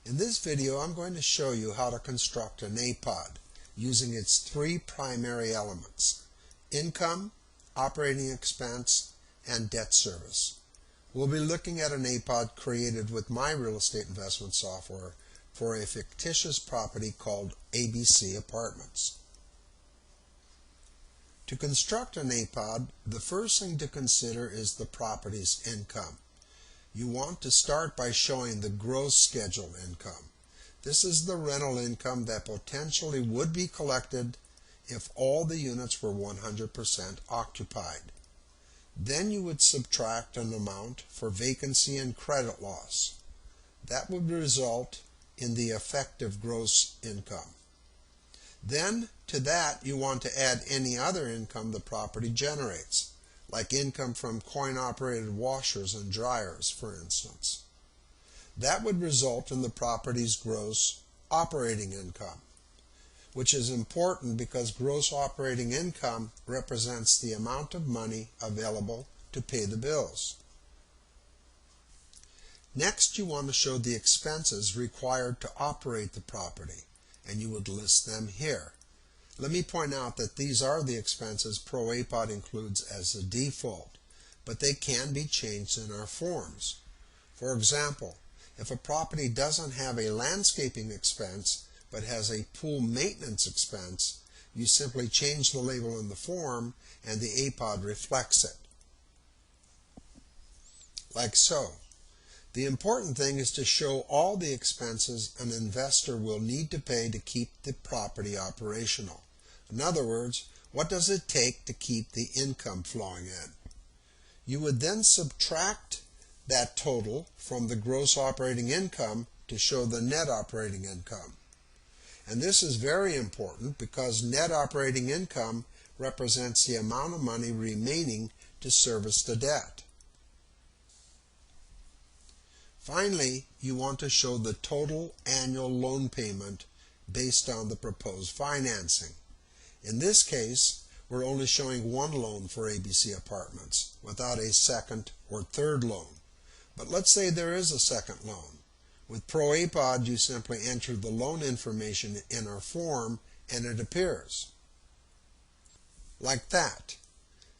In this video, I'm going to show you how to construct an APOD using its three primary elements: income, operating expense, and debt service. We'll be looking at an APOD created with my real estate investment software for a fictitious property called ABC Apartments. To construct an APOD, the first thing to consider is the property's income. You want to start by showing the gross scheduled income. This is the rental income that potentially would be collected if all the units were 100% occupied. Then you would subtract an amount for vacancy and credit loss. That would result in the effective gross income. Then to that you want to add any other income the property generates, like income from coin-operated washers and dryers, for instance. That would result in the property's gross operating income, which is important because gross operating income represents the amount of money available to pay the bills. Next, you want to show the expenses required to operate the property, and you would list them here. Let me point out that these are the expenses ProAPOD includes as a default, but they can be changed in our forms. For example, if a property doesn't have a landscaping expense but has a pool maintenance expense, you simply change the label in the form and the APOD reflects it. Like so. The important thing is to show all the expenses an investor will need to pay to keep the property operational. In other words, what does it take to keep the income flowing in? You would then subtract that total from the gross operating income to show the net operating income. And this is very important because net operating income represents the amount of money remaining to service the debt. Finally, you want to show the total annual loan payment based on the proposed financing. In this case, we're only showing one loan for ABC Apartments without a second or third loan. But let's say there is a second loan. With ProAPOD, you simply enter the loan information in our form and it appears. Like that.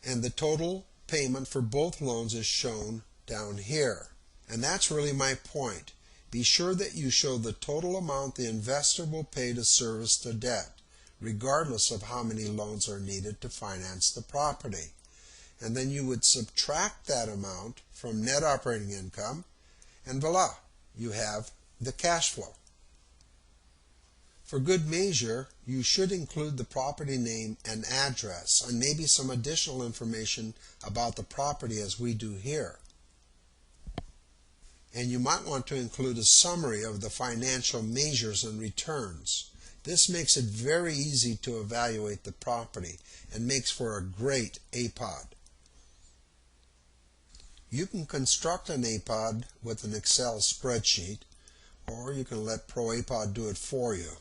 And the total payment for both loans is shown down here. And that's really my point. Be sure that you show the total amount the investor will pay to service the debt, regardless of how many loans are needed to finance the property. And then you would subtract that amount from net operating income, and voila, you have the cash flow. For good measure, you should include the property name and address, and maybe some additional information about the property as we do here. And you might want to include a summary of the financial measures and returns. This makes it very easy to evaluate the property and makes for a great APOD. You can construct an APOD with an Excel spreadsheet, or you can let ProAPOD do it for you.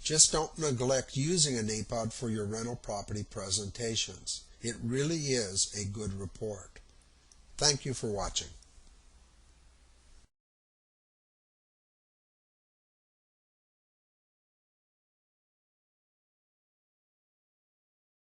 Just don't neglect using an APOD for your rental property presentations. It really is a good report. Thank you for watching.